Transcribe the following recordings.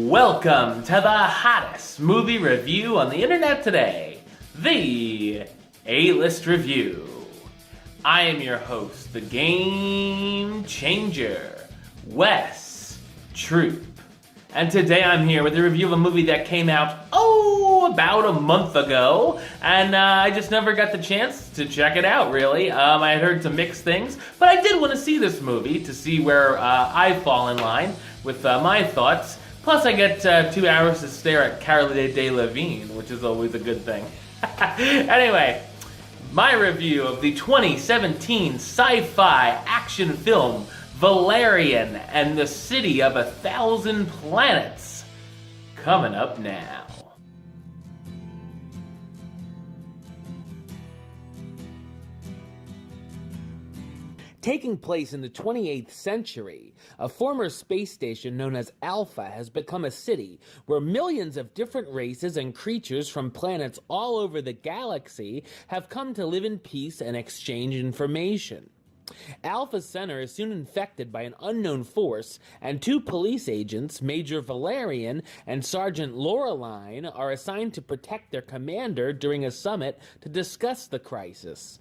Welcome to the hottest movie review on the internet today, the A-List Review. I am your host, the Game Changer, Wes Troop. And today I'm here with a review of a movie that came out, about a month ago, and I just never got the chance to check it out, really. I had heard some mixed things, but I did want to see this movie to see where I fall in line with my thoughts. Plus, I get 2 hours to stare at Cara Delevingne, which is always a good thing. Anyway, my review of the 2017 sci-fi action film Valerian and the City of 1,000 Planets, coming up now. Taking place in the 28th century, a former space station known as Alpha has become a city where millions of different races and creatures from planets all over the galaxy have come to live in peace and exchange information. Alpha's center is soon infected by an unknown force, and two police agents, Major Valerian and Sergeant Laureline, are assigned to protect their commander during a summit to discuss the crisis.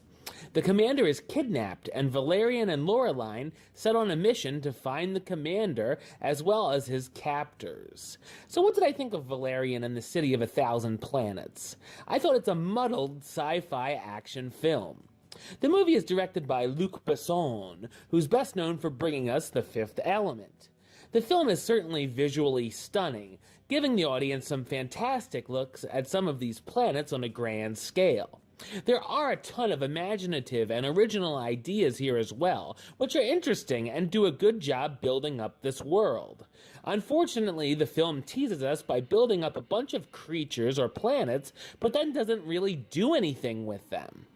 The commander is kidnapped, and Valerian and Laureline set on a mission to find the commander as well as his captors. So what did I think of Valerian and the City of 1,000 Planets? I thought it's a muddled sci-fi action film. The movie is directed by Luc Besson, who's best known for bringing us The Fifth Element. The film is certainly visually stunning, giving the audience some fantastic looks at some of these planets on a grand scale. There are a ton of imaginative and original ideas here as well, which are interesting and do a good job building up this world. Unfortunately, the film teases us by building up a bunch of creatures or planets, but then doesn't really do anything with them.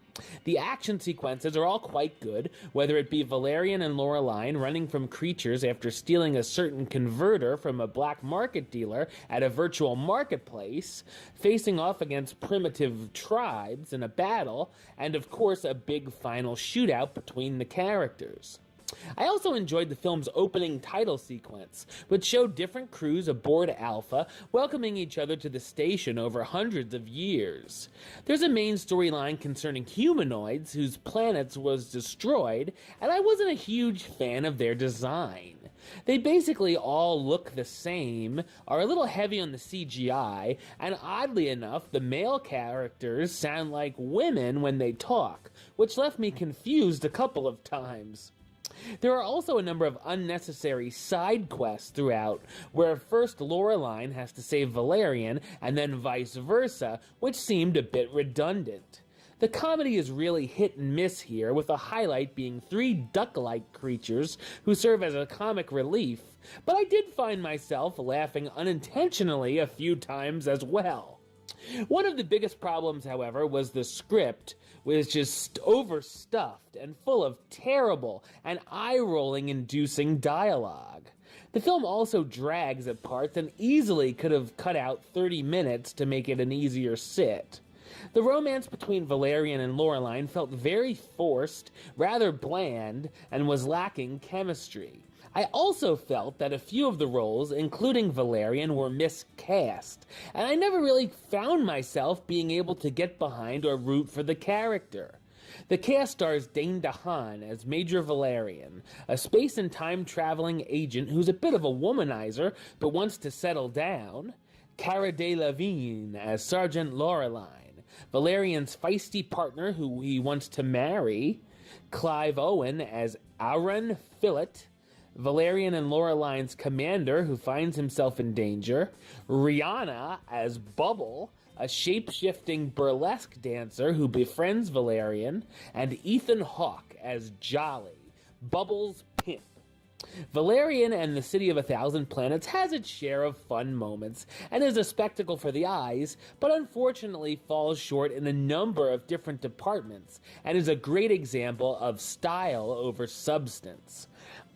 The action sequences are all quite good, whether it be Valerian and Laureline running from creatures after stealing a certain converter from a black market dealer at a virtual marketplace, facing off against primitive tribes in a battle, and of course a big final shootout between the characters. I also enjoyed the film's opening title sequence, which showed different crews aboard Alpha welcoming each other to the station over hundreds of years. There's a main storyline concerning humanoids whose planets was destroyed, and I wasn't a huge fan of their design. They basically all look the same, are a little heavy on the CGI, and oddly enough, the male characters sound like women when they talk, which left me confused a couple of times. There are also a number of unnecessary side quests throughout, where first Laureline has to save Valerian, and then vice versa, which seemed a bit redundant. The comedy is really hit and miss here, with a highlight being three duck-like creatures who serve as a comic relief, but I did find myself laughing unintentionally a few times as well. One of the biggest problems, however, was the script, was just overstuffed and full of terrible and eye-rolling inducing dialogue. The film also drags at parts and easily could have cut out 30 minutes to make it an easier sit. The romance between Valerian and Laureline felt very forced, rather bland, and was lacking chemistry. I also felt that a few of the roles, including Valerian, were miscast, and I never really found myself being able to get behind or root for the character. The cast stars Dane DeHaan as Major Valerian, a space and time traveling agent who's a bit of a womanizer but wants to settle down, Cara Delevingne as Sergeant Laureline, Valerian's feisty partner who he wants to marry, Clive Owen as Aaron Fillet, Valerian and Laureline's commander who finds himself in danger, Rihanna as Bubble, a shape-shifting burlesque dancer who befriends Valerian, and Ethan Hawke as Jolly, Bubble's pimp. Valerian and the City of 1,000 Planets has its share of fun moments and is a spectacle for the eyes, but unfortunately falls short in a number of different departments and is a great example of style over substance.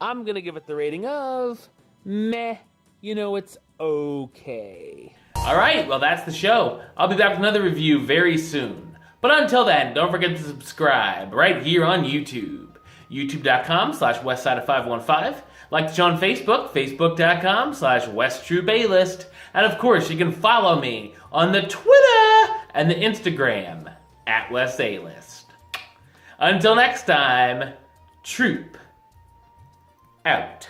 I'm gonna give it the rating of meh. It's okay. Alright, well that's the show. I'll be back with another review very soon. But until then, don't forget to subscribe right here on YouTube. YouTube.com/Westside515. Like the show on Facebook, facebook.com/WestTrueBaylist. And of course, you can follow me on the Twitter and the Instagram @WestAlist. Until next time, Troop out.